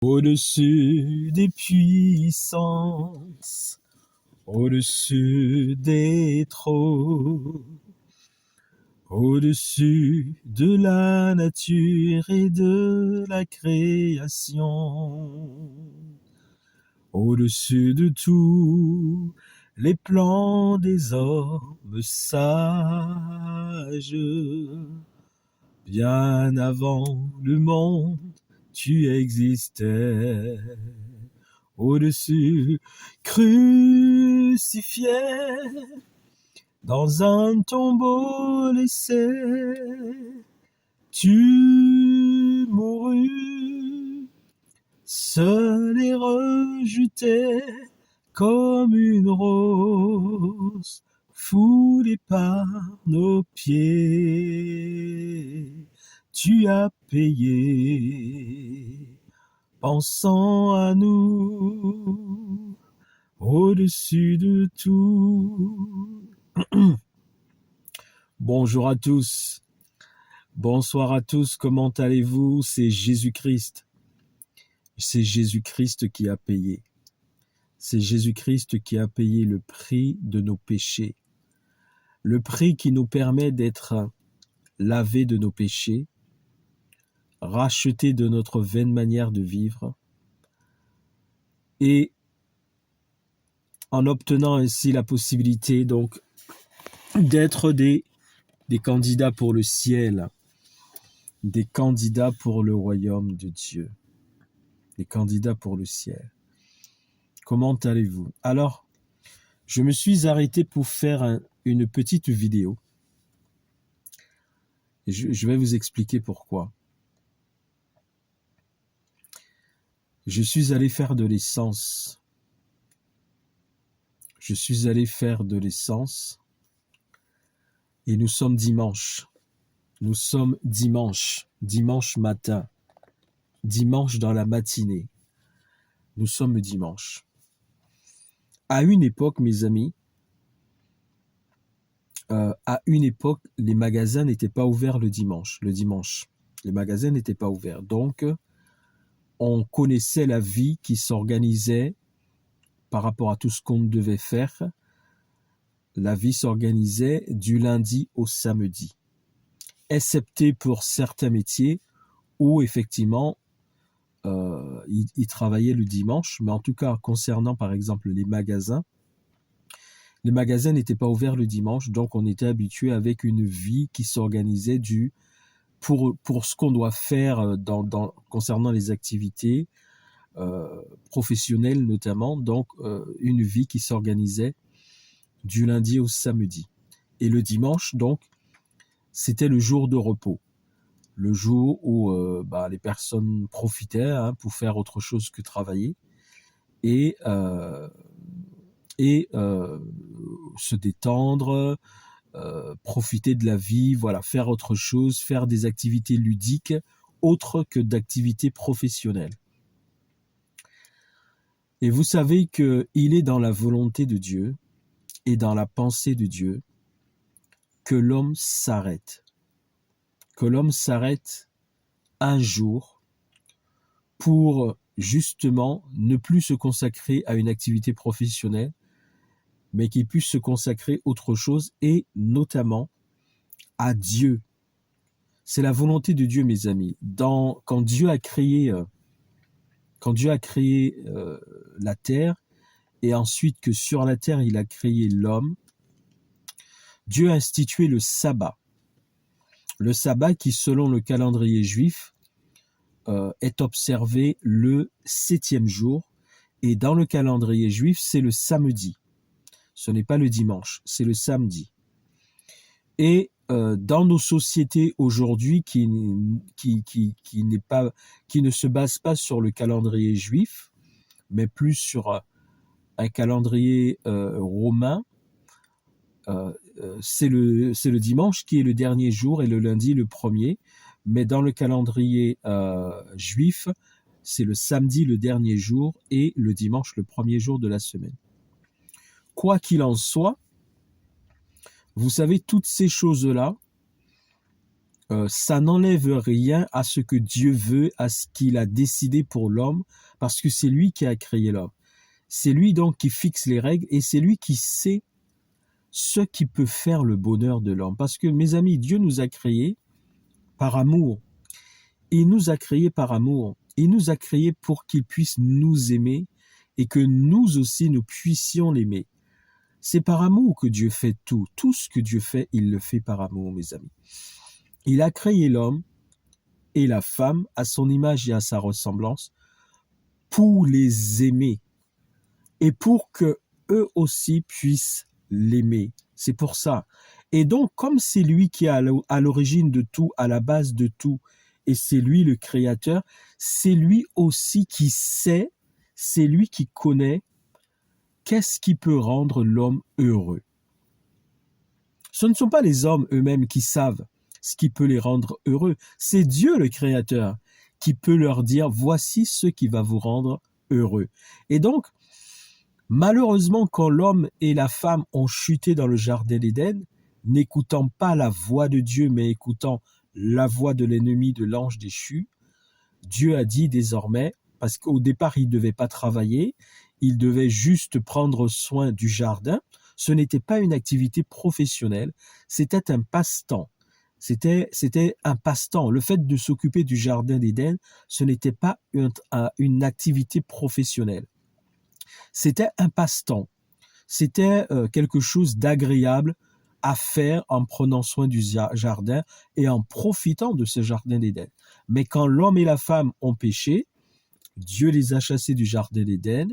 Au-dessus des puissances, au-dessus des trônes, au-dessus de la nature et de la création, au-dessus de tous les plans des hommes sages, bien avant le monde, tu existais. Au-dessus, crucifié, dans un tombeau laissé, tu mourus, seul et rejeté, comme une rose foulée par nos pieds. Tu as payé, pensant à nous, au-dessus de tout. Bonjour à tous, bonsoir à tous, comment allez-vous? C'est Jésus-Christ. C'est Jésus-Christ qui a payé. C'est Jésus-Christ qui a payé le prix de nos péchés. Le prix qui nous permet d'être lavés de nos péchés, rachetés de notre vaine manière de vivre, et en obtenant ainsi la possibilité donc d'être des candidats pour le ciel, des candidats pour le royaume de Dieu, des candidats pour le ciel. Comment allez-vous? Alors, je me suis arrêté pour faire une petite vidéo. Je vais vous expliquer pourquoi. Je suis allé faire de l'essence. Je suis allé faire de l'essence et nous sommes dimanche. Nous sommes dimanche matin, dimanche dans la matinée. Nous sommes dimanche. À une époque, mes amis, les magasins n'étaient pas ouverts le dimanche. Les magasins n'étaient pas ouverts. Donc, on connaissait la vie qui s'organisait par rapport à tout ce qu'on devait faire. La vie s'organisait du lundi au samedi, excepté pour certains métiers où effectivement ils travaillaient le dimanche. Mais en tout cas, concernant par exemple les magasins n'étaient pas ouverts le dimanche, donc on était habitué avec une vie qui s'organisait pour ce qu'on doit faire concernant les activités professionnelles notamment, donc une vie qui s'organisait du lundi au samedi. Et le dimanche, donc, c'était le jour de repos, le jour où les personnes profitaient pour faire autre chose que travailler et se détendre, profiter de la vie, voilà, faire autre chose, faire des activités ludiques autres que d'activités professionnelles. Et vous savez qu'il est dans la volonté de Dieu et dans la pensée de Dieu que l'homme s'arrête. Que l'homme s'arrête un jour pour justement ne plus se consacrer à une activité professionnelle, mais qu'il puisse se consacrer à autre chose et notamment à Dieu. C'est la volonté de Dieu, mes amis. Quand Dieu a créé la terre, et ensuite que sur la terre il a créé l'homme, Dieu a institué le sabbat. Le sabbat qui, selon le calendrier juif, est observé le 7e jour, et dans le calendrier juif, c'est le samedi. Ce n'est pas le dimanche, c'est le samedi. Et dans nos sociétés aujourd'hui qui ne se basent pas sur le calendrier juif, mais plus sur un calendrier romain, c'est le dimanche qui est le dernier jour et le lundi le premier. Mais dans le calendrier juif, c'est le samedi le dernier jour et le dimanche le premier jour de la semaine. Quoi qu'il en soit, vous savez, toutes ces choses-là ça n'enlève rien à ce que Dieu veut, à ce qu'il a décidé pour l'homme, parce que c'est lui qui a créé l'homme. C'est lui donc qui fixe les règles et c'est lui qui sait ce qui peut faire le bonheur de l'homme. Parce que, mes amis, Dieu nous a créés par amour. Il nous a créés par amour. Il nous a créés pour qu'il puisse nous aimer et que nous aussi, nous puissions l'aimer. C'est par amour que Dieu fait tout. Tout ce que Dieu fait, il le fait par amour, mes amis. Il a créé l'homme et la femme à son image et à sa ressemblance pour les aimer et pour que eux aussi puissent l'aimer. C'est pour ça. Et donc, comme c'est lui qui est à l'origine de tout, à la base de tout, et c'est lui le créateur, c'est lui aussi qui sait, c'est lui qui connaît qu'est-ce qui peut rendre l'homme heureux. Ce ne sont pas les hommes eux-mêmes qui savent ce qui peut les rendre heureux. C'est Dieu le créateur qui peut leur dire « voici ce qui va vous rendre heureux ». Et donc, malheureusement, quand l'homme et la femme ont chuté dans le jardin d'Éden, n'écoutant pas la voix de Dieu, mais écoutant la voix de l'ennemi, de l'ange déchu, Dieu a dit désormais, parce qu'au départ, il ne devait pas travailler, il devait juste prendre soin du jardin. Ce n'était pas une activité professionnelle, c'était un passe-temps. C'était un passe-temps. Le fait de s'occuper du jardin d'Éden, ce n'était pas une activité professionnelle. C'était un passe-temps. C'était quelque chose d'agréable à faire en prenant soin du jardin et en profitant de ce jardin d'Éden. Mais quand l'homme et la femme ont péché, Dieu les a chassés du jardin d'Éden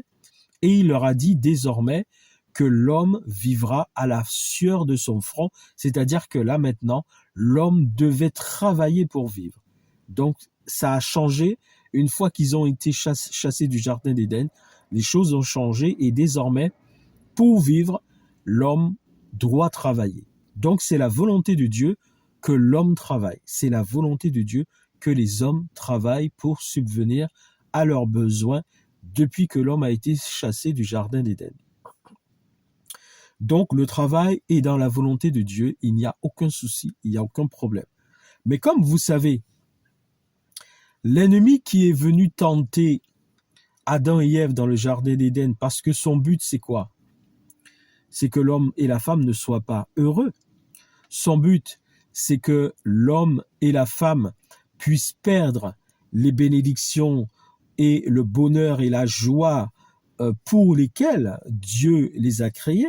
et il leur a dit désormais que l'homme vivra à la sueur de son front, c'est-à-dire que là maintenant, l'homme devait travailler pour vivre. Donc ça a changé une fois qu'ils ont été chassés du jardin d'Éden. Les choses ont changé et désormais, pour vivre, l'homme doit travailler. Donc c'est la volonté de Dieu que l'homme travaille. C'est la volonté de Dieu que les hommes travaillent pour subvenir à leurs besoins depuis que l'homme a été chassé du jardin d'Éden. Donc le travail est dans la volonté de Dieu, il n'y a aucun souci, il n'y a aucun problème. Mais comme vous savez, l'ennemi qui est venu tenter Adam et Ève dans le jardin d'Éden, parce que son but c'est quoi? C'est que l'homme et la femme ne soient pas heureux. Son but, c'est que l'homme et la femme puissent perdre les bénédictions et le bonheur et la joie pour lesquels Dieu les a créés.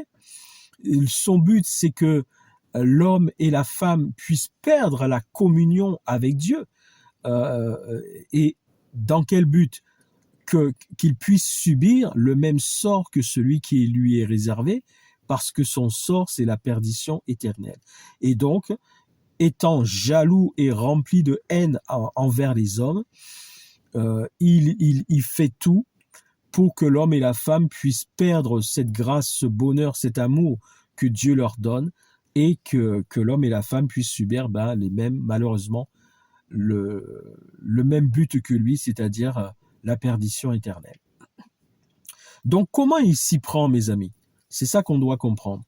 Son but, c'est que l'homme et la femme puissent perdre la communion avec Dieu. Et dans quel but? Qu'il puisse subir le même sort que celui qui lui est réservé, parce que son sort, c'est la perdition éternelle. Et donc, étant jaloux et rempli de haine envers les hommes, il fait tout pour que l'homme et la femme puissent perdre cette grâce, ce bonheur, cet amour que Dieu leur donne, et que l'homme et la femme puissent subir les mêmes, malheureusement, le même but que lui, c'est-à-dire la perdition éternelle. Donc comment il s'y prend, mes amis? C'est ça qu'on doit comprendre.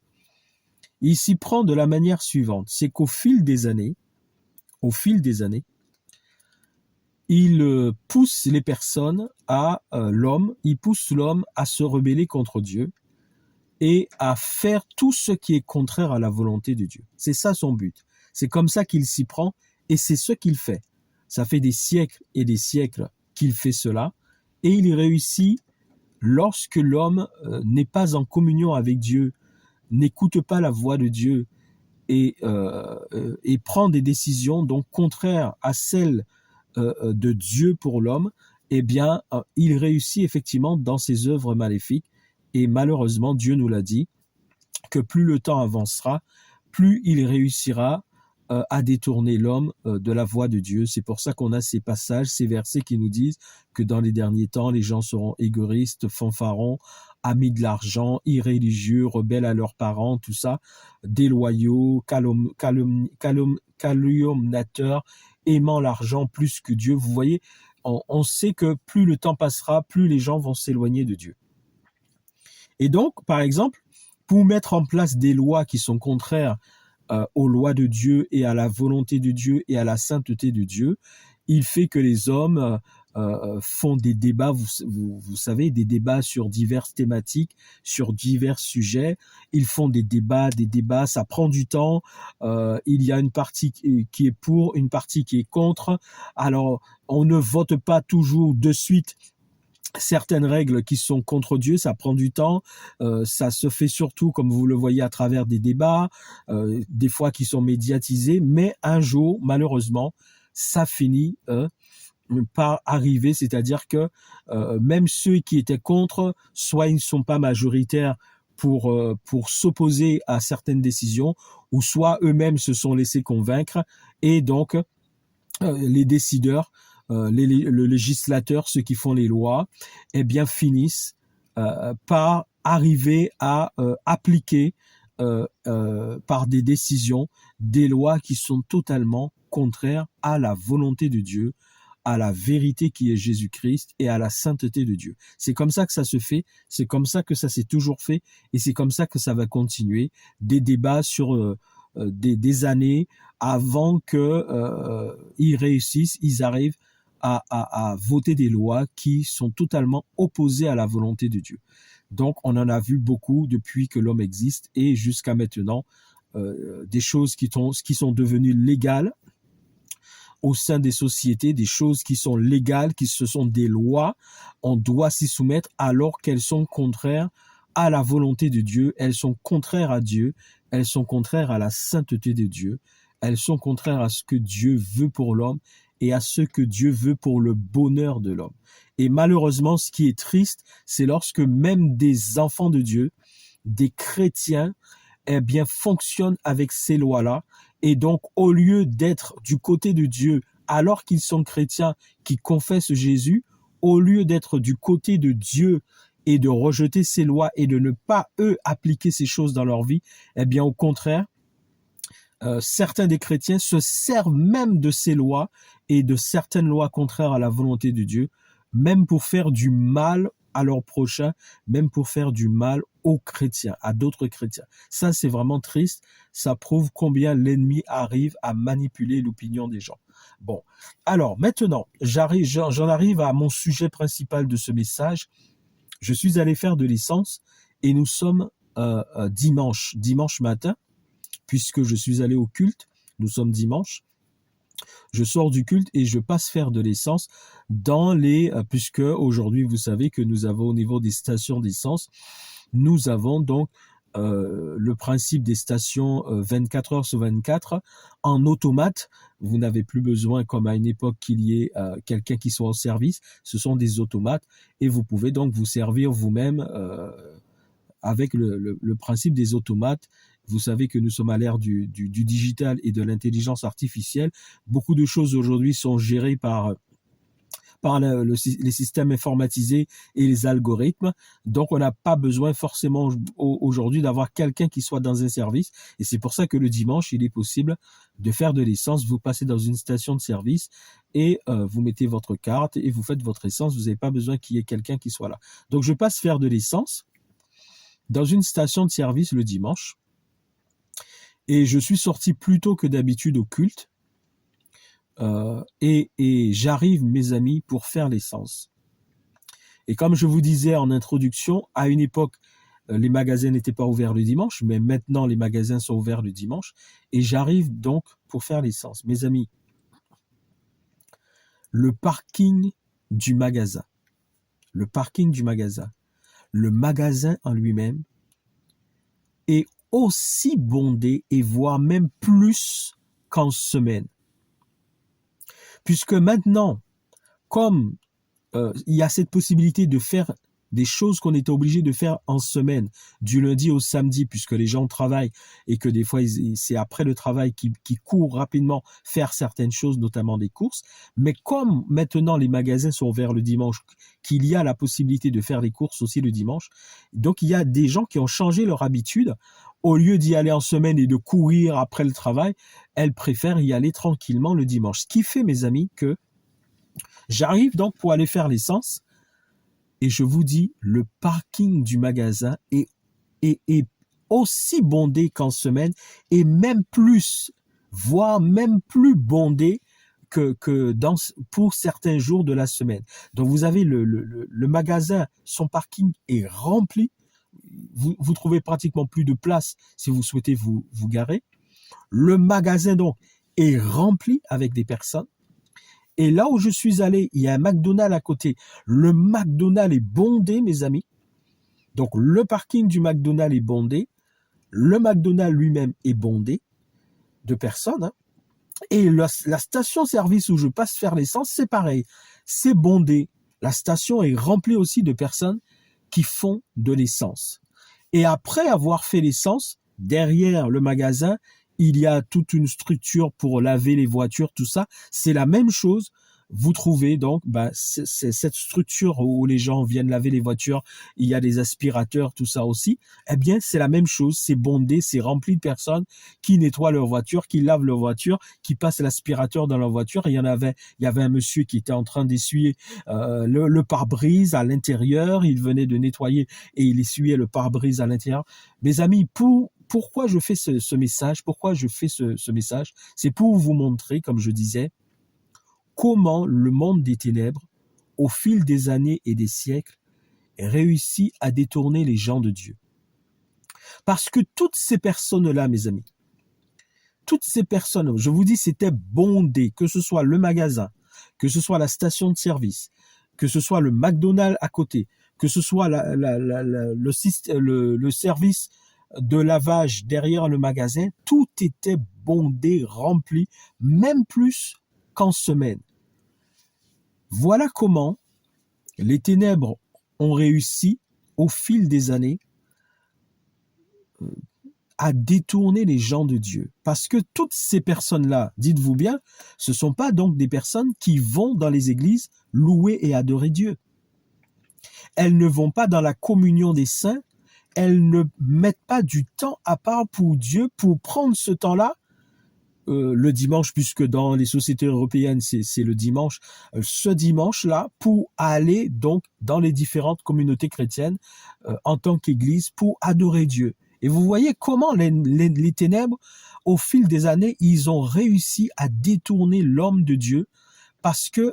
Il s'y prend de la manière suivante, c'est qu'au fil des années, il pousse les personnes il pousse l'homme à se rebeller contre Dieu et à faire tout ce qui est contraire à la volonté de Dieu. C'est ça son but. C'est comme ça qu'il s'y prend et c'est ce qu'il fait. Ça fait des siècles et des siècles qu'il fait cela et il réussit lorsque l'homme n'est pas en communion avec Dieu, n'écoute pas la voix de Dieu et prend des décisions donc contraires à celles de Dieu pour l'homme, eh bien, il réussit effectivement dans ses œuvres maléfiques. Et malheureusement, Dieu nous l'a dit, que plus le temps avancera, plus il réussira à détourner l'homme de la voie de Dieu. C'est pour ça qu'on a ces passages, ces versets qui nous disent que dans les derniers temps, les gens seront égoïstes, fanfarons, amis de l'argent, irréligieux, rebelles à leurs parents, tout ça, déloyaux, calomniateurs, aimant l'argent plus que Dieu. Vous voyez, on sait que plus le temps passera, plus les gens vont s'éloigner de Dieu. Et donc, par exemple, pour mettre en place des lois qui sont contraires aux lois de Dieu et à la volonté de Dieu et à la sainteté de Dieu, il fait que les hommes font des débats, vous savez, des débats sur diverses thématiques, sur divers sujets. Ils font des débats, ça prend du temps. Il y a une partie qui est pour, une partie qui est contre. Alors, on ne vote pas toujours de suite certaines règles qui sont contre Dieu, ça prend du temps, ça se fait surtout, comme vous le voyez, à travers des débats, des fois qui sont médiatisés, mais un jour, malheureusement, ça finit par arriver, c'est-à-dire que même ceux qui étaient contre, soit ils ne sont pas majoritaires pour s'opposer à certaines décisions, ou soit eux-mêmes se sont laissés convaincre, et donc les décideurs, le législateur, ceux qui font les lois, eh bien finissent par arriver à appliquer par des décisions des lois qui sont totalement contraires à la volonté de Dieu, à la vérité qui est Jésus-Christ et à la sainteté de Dieu. C'est comme ça que ça se fait, c'est comme ça que ça s'est toujours fait et c'est comme ça que ça va continuer. Des débats sur des années avant que ils réussissent, ils arrivent à voter des lois qui sont totalement opposées à la volonté de Dieu. Donc, on en a vu beaucoup depuis que l'homme existe et jusqu'à maintenant, des choses qui sont devenues légales au sein des sociétés, des choses qui sont légales, qui ce sont des lois, on doit s'y soumettre alors qu'elles sont contraires à la volonté de Dieu, elles sont contraires à Dieu, elles sont contraires à la sainteté de Dieu, elles sont contraires à ce que Dieu veut pour l'homme et à ce que Dieu veut pour le bonheur de l'homme. Et malheureusement, ce qui est triste, c'est lorsque même des enfants de Dieu, des chrétiens, eh bien, fonctionnent avec ces lois-là. Et donc, au lieu d'être du côté de Dieu, alors qu'ils sont chrétiens, qui confessent Jésus, au lieu d'être du côté de Dieu et de rejeter ces lois et de ne pas, eux, appliquer ces choses dans leur vie, eh bien, au contraire, certains des chrétiens se servent même de ces lois et de certaines lois contraires à la volonté de Dieu, même pour faire du mal à leurs prochains, même pour faire du mal aux chrétiens, à d'autres chrétiens. Ça, c'est vraiment triste. Ça prouve combien l'ennemi arrive à manipuler l'opinion des gens. Bon, alors maintenant, j'en arrive à mon sujet principal de ce message. Je suis allé faire de l'essence et nous sommes dimanche matin, puisque je suis allé au culte. Nous sommes dimanche. Je sors du culte et je passe faire de l'essence puisque aujourd'hui, vous savez que nous avons au niveau des stations d'essence, nous avons donc le principe des stations 24 heures sur 24 en automate. Vous n'avez plus besoin, comme à une époque, qu'il y ait quelqu'un qui soit en service. Ce sont des automates et vous pouvez donc vous servir vous-même avec le principe des automates. Vous savez que nous sommes à l'ère du digital et de l'intelligence artificielle. Beaucoup de choses aujourd'hui sont gérées par les systèmes informatisés et les algorithmes. Donc, on n'a pas besoin forcément aujourd'hui d'avoir quelqu'un qui soit dans un service. Et c'est pour ça que le dimanche, il est possible de faire de l'essence. Vous passez dans une station de service et vous mettez votre carte et vous faites votre essence. Vous n'avez pas besoin qu'il y ait quelqu'un qui soit là. Donc, je passe faire de l'essence dans une station de service le dimanche. Et je suis sorti plus tôt que d'habitude au culte. Et j'arrive, mes amis, pour faire l'essence. Et comme je vous disais en introduction, à une époque, les magasins n'étaient pas ouverts le dimanche, mais maintenant les magasins sont ouverts le dimanche. Et j'arrive donc pour faire l'essence. Mes amis, le parking du magasin, le magasin en lui-même est aussi bondé et voire même plus qu'en semaine. Puisque maintenant, comme il y a cette possibilité de faire des choses qu'on était obligé de faire en semaine, du lundi au samedi, puisque les gens travaillent et que des fois, c'est après le travail qu'ils courent rapidement faire certaines choses, notamment des courses. Mais comme maintenant les magasins sont ouverts le dimanche, qu'il y a la possibilité de faire les courses aussi le dimanche, donc il y a des gens qui ont changé leur habitude. Au lieu d'y aller en semaine et de courir après le travail, elles préfèrent y aller tranquillement le dimanche. Ce qui fait, mes amis, que j'arrive donc pour aller faire l'essence et je vous dis, le parking du magasin est aussi bondé qu'en semaine et même plus, voire même plus bondé pour certains jours de la semaine. Donc vous avez le magasin, son parking est rempli. Vous trouvez pratiquement plus de place si vous souhaitez vous garer. Le magasin donc est rempli avec des personnes. Et là où je suis allé, il y a un McDonald's à côté. Le McDonald's est bondé, mes amis. Donc le parking du McDonald's est bondé. Le McDonald's lui-même est bondé de personnes. Hein. Et la station-service où je passe faire l'essence, c'est pareil. C'est bondé. La station est remplie aussi de personnes qui font de l'essence. Et après avoir fait l'essence, derrière le magasin, il y a toute une structure pour laver les voitures, tout ça. C'est la même chose. Vous trouvez donc c'est cette structure où les gens viennent laver les voitures. Il y a des aspirateurs, tout ça aussi. Eh bien, c'est la même chose. C'est bondé, c'est rempli de personnes qui nettoient leur voiture, qui lavent leur voiture, qui passent l'aspirateur dans leur voiture. Et il y avait un monsieur qui était en train d'essuyer le pare-brise à l'intérieur. Il venait de nettoyer et il essuyait le pare-brise à l'intérieur. Mes amis, pourquoi je fais ce message? Pourquoi je fais ce message? C'est pour vous montrer, comme je disais, comment le monde des ténèbres, au fil des années et des siècles, réussit à détourner les gens de Dieu. Parce que toutes ces personnes-là, mes amis, toutes ces personnes, je vous dis, c'était bondé, que ce soit le magasin, que ce soit la station de service, que ce soit le McDonald's à côté, que ce soit le service de lavage derrière le magasin, tout était bondé, rempli, même plus qu'en semaine. Voilà comment les ténèbres ont réussi, au fil des années, à détourner les gens de Dieu. Parce que toutes ces personnes-là, dites-vous bien, ce ne sont pas donc des personnes qui vont dans les églises louer et adorer Dieu. Elles ne vont pas dans la communion des saints, elles ne mettent pas du temps à part pour Dieu, pour prendre ce temps-là, le dimanche, puisque dans les sociétés européennes, c'est le dimanche, ce dimanche-là, pour aller donc dans les différentes communautés chrétiennes en tant qu'église, pour adorer Dieu. Et vous voyez comment les ténèbres, au fil des années, ils ont réussi à détourner l'homme de Dieu, parce que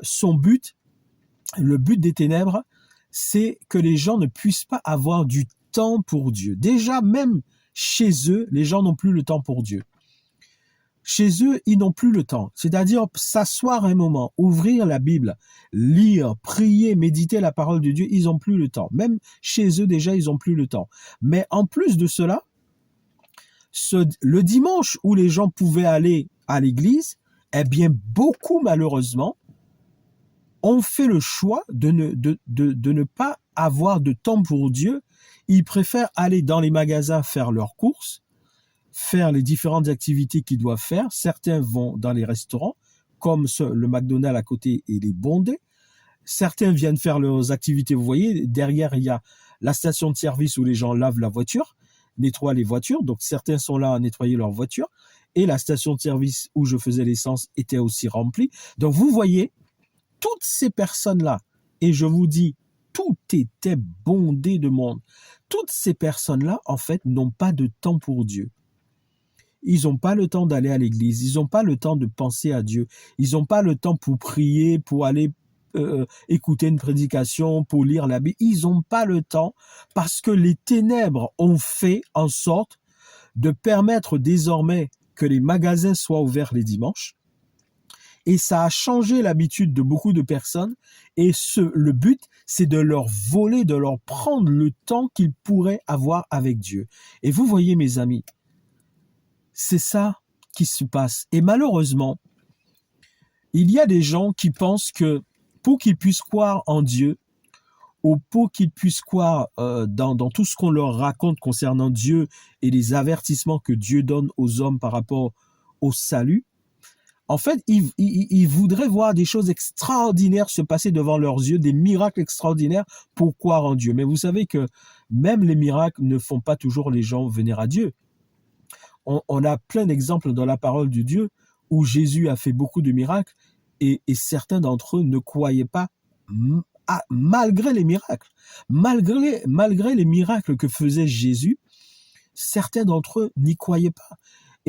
le but des ténèbres, c'est que les gens ne puissent pas avoir du temps pour Dieu. Déjà, même chez eux, les gens n'ont plus le temps pour Dieu. Chez eux, ils n'ont plus le temps. C'est-à-dire s'asseoir un moment, ouvrir la Bible, lire, prier, méditer la parole de Dieu, ils n'ont plus le temps. Même chez eux, déjà, ils n'ont plus le temps. Mais en plus de cela, le dimanche où les gens pouvaient aller à l'église, eh bien, beaucoup, malheureusement, ont fait le choix de ne pas avoir de temps pour Dieu. Ils préfèrent aller dans les magasins faire leurs courses, faire les différentes activités qu'ils doivent faire. Certains vont dans les restaurants, comme le McDonald's à côté et les bondés. Certains viennent faire leurs activités. Vous voyez, derrière, il y a la station de service où les gens lavent la voiture, nettoient les voitures. Donc, certains sont là à nettoyer leur voiture. Et la station de service où je faisais l'essence était aussi remplie. Donc, vous voyez, toutes ces personnes-là, et je vous dis, tout était bondé de monde. Toutes ces personnes-là, en fait, n'ont pas de temps pour Dieu. Ils n'ont pas le temps d'aller à l'église, ils n'ont pas le temps de penser à Dieu, ils n'ont pas le temps pour prier, pour aller écouter une prédication, pour lire la Bible. Ils n'ont pas le temps parce que les ténèbres ont fait en sorte de permettre désormais que les magasins soient ouverts les dimanches. Et ça a changé l'habitude de beaucoup de personnes. Et le but, c'est de leur voler, de leur prendre le temps qu'ils pourraient avoir avec Dieu. Et vous voyez, mes amis, c'est ça qui se passe. Et malheureusement, il y a des gens qui pensent que pour qu'ils puissent croire en Dieu, ou pour qu'ils puissent croire dans tout ce qu'on leur raconte concernant Dieu et les avertissements que Dieu donne aux hommes par rapport au salut, en fait, ils voudraient voir des choses extraordinaires se passer devant leurs yeux, des miracles extraordinaires pour croire en Dieu. Mais vous savez que même les miracles ne font pas toujours les gens venir à Dieu. On a plein d'exemples dans la parole de Dieu où Jésus a fait beaucoup de miracles et certains d'entre eux ne croyaient pas malgré les miracles. Malgré les miracles que faisait Jésus, certains d'entre eux n'y croyaient pas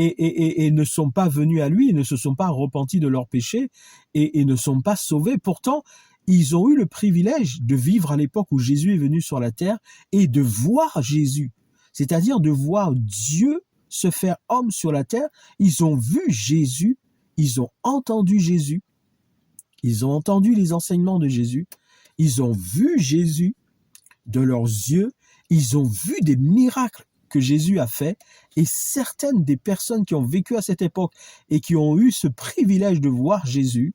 et ne sont pas venus à lui, ne se sont pas repentis de leurs péchés et ne sont pas sauvés. Pourtant, ils ont eu le privilège de vivre à l'époque où Jésus est venu sur la terre et de voir Jésus, c'est-à-dire de voir Dieu se faire homme sur la terre. Ils ont vu Jésus, ils ont entendu Jésus, ils ont entendu les enseignements de Jésus, ils ont vu Jésus de leurs yeux, ils ont vu des miracles que Jésus a fait, et certaines des personnes qui ont vécu à cette époque et qui ont eu ce privilège de voir Jésus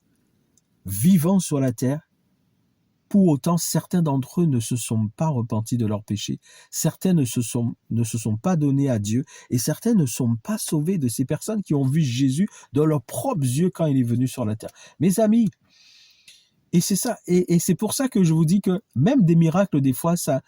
vivant sur la terre, pour autant, certains d'entre eux ne se sont pas repentis de leurs péchés, certains ne se sont pas donnés à Dieu, et certains ne sont pas sauvés de ces personnes qui ont vu Jésus de leurs propres yeux quand il est venu sur la terre. Mes amis, et c'est ça, et c'est pour ça que je vous dis que même des miracles, des fois, ça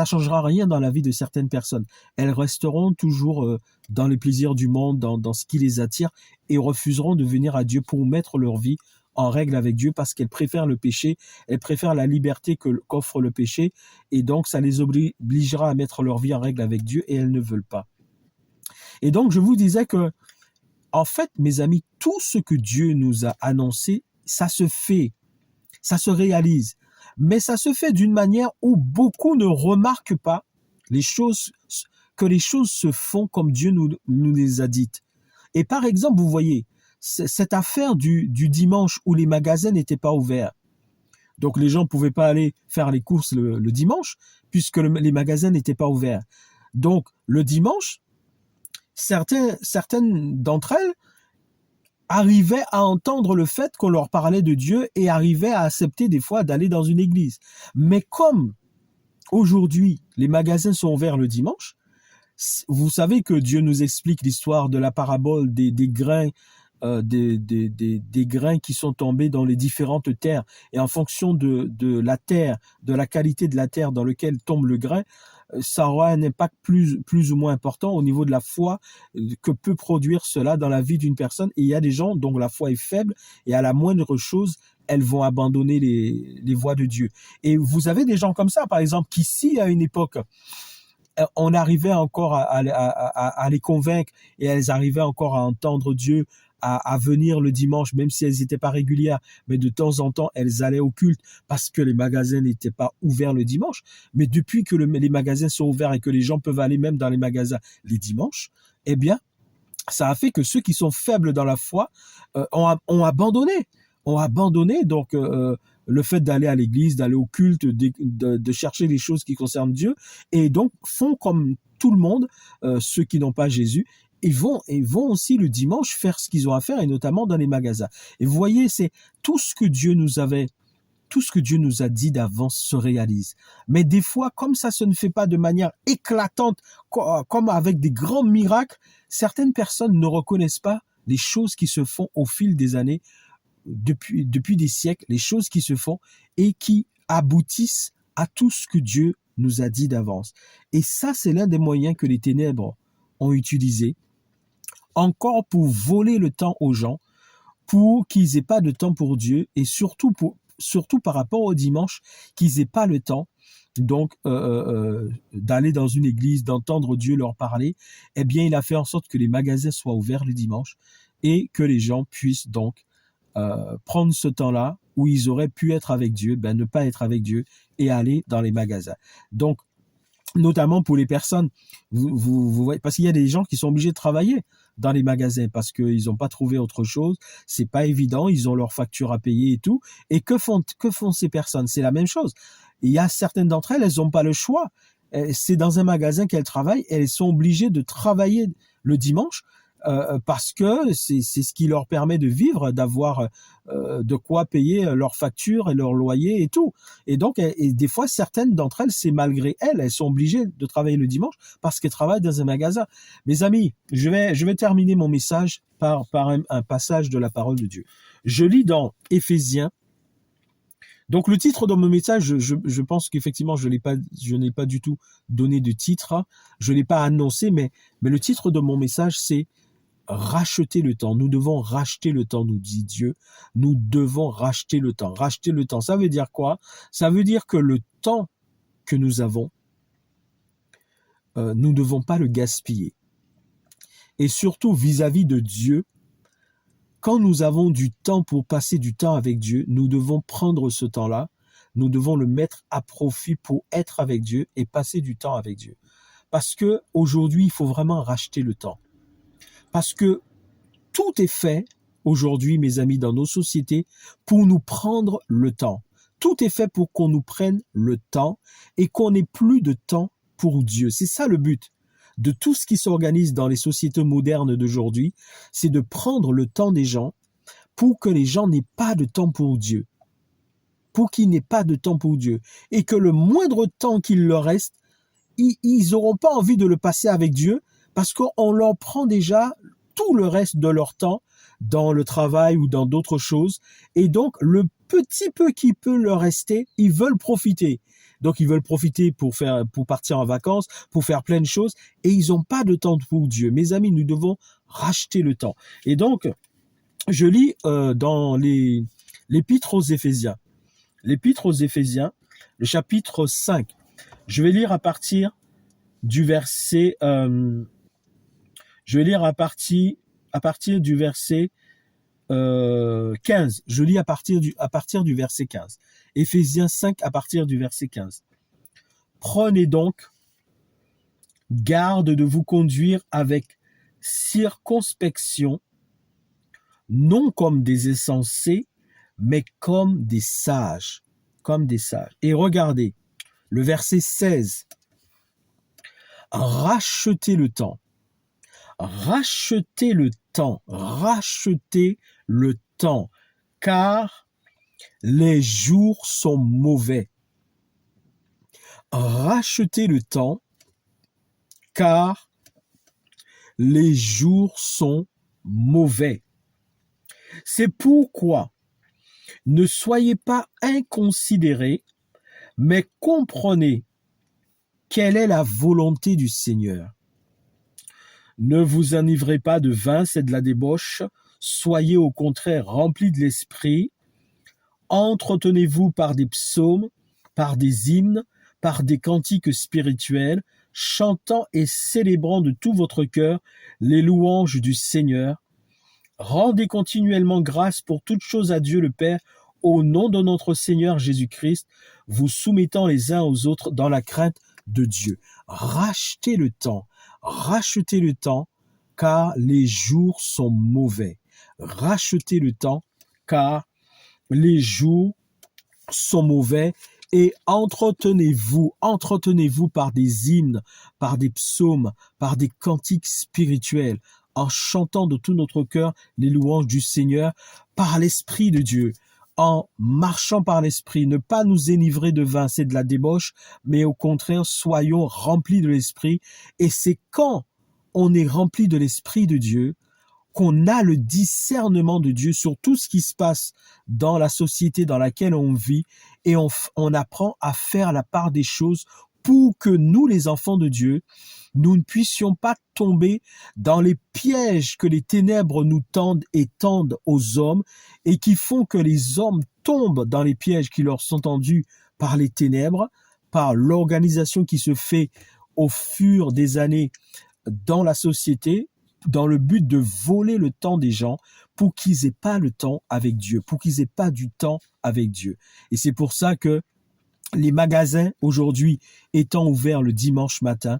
changera rien dans la vie de certaines personnes. Elles resteront toujours dans les plaisirs du monde, dans ce qui les attire, et refuseront de venir à Dieu pour mettre leur vie en règle avec Dieu parce qu'elles préfèrent le péché, elles préfèrent la liberté qu'offre le péché, et donc ça les obligera à mettre leur vie en règle avec Dieu, et elles ne veulent pas. Et donc je vous disais que, en fait, mes amis, tout ce que Dieu nous a annoncé, ça se fait. Ça se réalise, mais ça se fait d'une manière où beaucoup ne remarquent pas les choses se font comme Dieu nous les a dites. Et par exemple, vous voyez, cette affaire du dimanche où les magasins n'étaient pas ouverts. Donc les gens ne pouvaient pas aller faire les courses le dimanche puisque les magasins n'étaient pas ouverts. Donc le dimanche, certaines d'entre elles arrivaient à entendre le fait qu'on leur parlait de Dieu et arrivaient à accepter des fois d'aller dans une église. Mais comme aujourd'hui, les magasins sont ouverts le dimanche, vous savez que Dieu nous explique l'histoire de la parabole des grains, des grains qui sont tombés dans les différentes terres. Et en fonction de la terre, de la qualité de la terre dans laquelle tombe le grain, ça aura un impact plus ou moins important au niveau de la foi que peut produire cela dans la vie d'une personne. Et il y a des gens dont la foi est faible et à la moindre chose, elles vont abandonner les voies de Dieu. Et vous avez des gens comme ça, par exemple, qui, si à une époque, on arrivait encore à les convaincre et elles arrivaient encore à entendre Dieu, à venir le dimanche, même si elles n'étaient pas régulières, mais de temps en temps, elles allaient au culte parce que les magasins n'étaient pas ouverts le dimanche. Mais depuis que les magasins sont ouverts et que les gens peuvent aller même dans les magasins les dimanches, eh bien, ça a fait que ceux qui sont faibles dans la foi ont abandonné donc le fait d'aller à l'église, d'aller au culte, de chercher les choses qui concernent Dieu, et donc font comme tout le monde, ceux qui n'ont pas Jésus. Ils vont aussi le dimanche faire ce qu'ils ont à faire, et notamment dans les magasins. Et vous voyez, c'est tout ce que Dieu nous a dit d'avance se réalise. Mais des fois, comme ça se ne fait pas de manière éclatante, comme avec des grands miracles, certaines personnes ne reconnaissent pas les choses qui se font au fil des années, depuis des siècles, les choses qui se font et qui aboutissent à tout ce que Dieu nous a dit d'avance. Et ça, c'est l'un des moyens que les ténèbres ont utilisé, encore pour voler le temps aux gens, pour qu'ils aient pas de temps pour Dieu, et surtout par rapport au dimanche, qu'ils aient pas le temps donc d'aller dans une église, d'entendre Dieu leur parler. Eh bien, il a fait en sorte que les magasins soient ouverts le dimanche et que les gens puissent donc prendre ce temps-là où ils auraient pu être avec Dieu, ne pas être avec Dieu et aller dans les magasins. Donc, notamment pour les personnes, vous voyez, parce qu'il y a des gens qui sont obligés de travailler dans les magasins parce qu'ils n'ont pas trouvé autre chose, c'est pas évident, ils ont leurs factures à payer et tout. Et que font ces personnes? C'est la même chose. Il y a certaines d'entre elles, elles n'ont pas le choix. C'est dans un magasin qu'elles travaillent, elles sont obligées de travailler le dimanche parce que c'est ce qui leur permet de vivre, d'avoir de quoi payer leurs factures et leur loyer et tout. Et donc, et des fois, certaines d'entre elles, c'est malgré elles sont obligées de travailler le dimanche parce qu'elles travaillent dans un magasin. Mes amis, je vais terminer mon message par un passage de la parole de Dieu. Je lis dans Éphésiens. Donc le titre de mon message, je pense qu'effectivement je n'ai pas du tout donné de titre, je l'ai pas annoncé, mais le titre de mon message c'est racheter le temps. Nous devons racheter le temps, nous dit Dieu. Nous devons racheter le temps. Racheter le temps, ça veut dire quoi? Ça veut dire que le temps que nous avons, nous ne devons pas le gaspiller. Et surtout vis-à-vis de Dieu, quand nous avons du temps pour passer du temps avec Dieu, nous devons prendre ce temps-là, nous devons le mettre à profit pour être avec Dieu et passer du temps avec Dieu. Parce que aujourd'hui, il faut vraiment racheter le temps. Parce que tout est fait aujourd'hui, mes amis, dans nos sociétés, pour nous prendre le temps. Tout est fait pour qu'on nous prenne le temps et qu'on n'ait plus de temps pour Dieu. C'est ça le but de tout ce qui s'organise dans les sociétés modernes d'aujourd'hui, c'est de prendre le temps des gens pour que les gens n'aient pas de temps pour Dieu. Pour qu'il n'ait pas de temps pour Dieu. Et que le moindre temps qu'il leur reste, ils n'auront pas envie de le passer avec Dieu parce qu'on leur prend déjà tout le reste de leur temps dans le travail ou dans d'autres choses. Et donc, le petit peu qui peut leur rester, ils veulent profiter. Donc, ils veulent profiter pour partir en vacances, pour faire plein de choses, et ils n'ont pas de temps pour Dieu. Mes amis, nous devons racheter le temps. Et donc, je lis dans l'Épître aux Éphésiens. L'Épître aux Éphésiens, le chapitre 5. Je vais lire à partir du verset... je vais lire à partir du verset 15. Je lis à partir du verset 15. Éphésiens 5 à partir du verset 15. Prenez donc garde de vous conduire avec circonspection, non comme des insensés, mais comme des sages. Comme des sages. Et regardez, le verset 16. Rachetez le temps. Rachetez le temps. Rachetez le temps. Car les jours sont mauvais. Rachetez le temps. Car les jours sont mauvais. C'est pourquoi ne soyez pas inconsidérés, mais comprenez quelle est la volonté du Seigneur. Ne vous enivrez pas de vin, c'est de la débauche. Soyez au contraire remplis de l'esprit. Entretenez-vous par des psaumes, par des hymnes, par des cantiques spirituels, chantant et célébrant de tout votre cœur les louanges du Seigneur. Rendez continuellement grâce pour toutes choses à Dieu le Père, au nom de notre Seigneur Jésus-Christ, vous soumettant les uns aux autres dans la crainte de Dieu. Rachetez le temps, car les jours sont mauvais. Rachetez le temps, car les jours sont mauvais. Et entretenez-vous par des hymnes, par des psaumes, par des cantiques spirituels, en chantant de tout notre cœur les louanges du Seigneur, par l'Esprit de Dieu, en marchant par l'Esprit, ne pas nous enivrer de vin, c'est de la débauche, mais au contraire, soyons remplis de l'Esprit. Et c'est quand on est rempli de l'Esprit de Dieu qu'on a le discernement de Dieu sur tout ce qui se passe dans la société dans laquelle on vit, et on apprend à faire la part des choses pour que nous, les enfants de Dieu, nous ne puissions pas tomber dans les pièges que les ténèbres nous tendent et tendent aux hommes, et qui font que les hommes tombent dans les pièges qui leur sont tendus par les ténèbres, par l'organisation qui se fait au fur des années dans la société, dans le but de voler le temps des gens pour qu'ils aient pas le temps avec Dieu, pour qu'ils aient pas du temps avec Dieu. Et c'est pour ça que les magasins, aujourd'hui, étant ouverts le dimanche matin,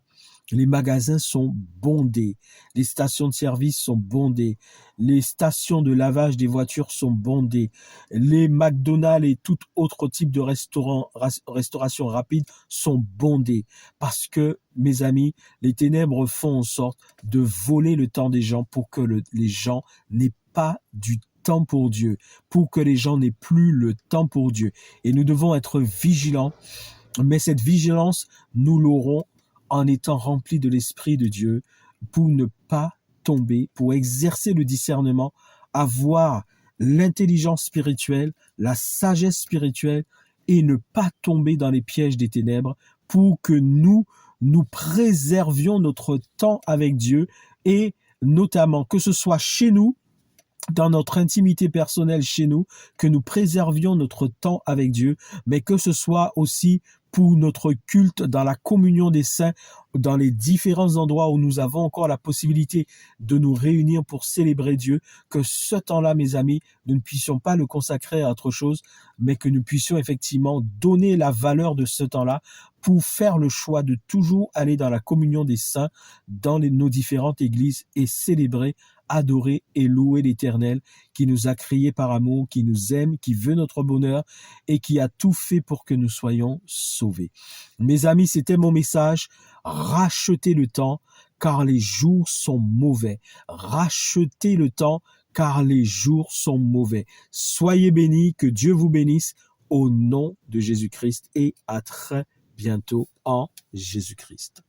les magasins sont bondés, les stations de service sont bondées, les stations de lavage des voitures sont bondées, les McDonald's et tout autre type de restauration rapide sont bondés. Parce que, mes amis, les ténèbres font en sorte de voler le temps des gens pour que les gens n'aient pas du temps pour Dieu, pour que les gens n'aient plus le temps pour Dieu. Et nous devons être vigilants, mais cette vigilance, nous l'aurons en étant remplis de l'Esprit de Dieu, pour ne pas tomber, pour exercer le discernement, avoir l'intelligence spirituelle, la sagesse spirituelle, et ne pas tomber dans les pièges des ténèbres, pour que nous préservions notre temps avec Dieu, et notamment que ce soit chez nous, dans notre intimité personnelle chez nous, que nous préservions notre temps avec Dieu, mais que ce soit aussi pour notre culte dans la communion des saints, dans les différents endroits où nous avons encore la possibilité de nous réunir pour célébrer Dieu, que ce temps-là, mes amis, nous ne puissions pas le consacrer à autre chose, mais que nous puissions effectivement donner la valeur de ce temps-là pour faire le choix de toujours aller dans la communion des saints, dans nos différentes églises et célébrer, adorer et louer l'Éternel qui nous a créés par amour, qui nous aime, qui veut notre bonheur et qui a tout fait pour que nous soyons sauvés. Mes amis, c'était mon message. Rachetez le temps car les jours sont mauvais. Rachetez le temps car les jours sont mauvais. Soyez bénis, que Dieu vous bénisse au nom de Jésus-Christ et à très bientôt en Jésus-Christ.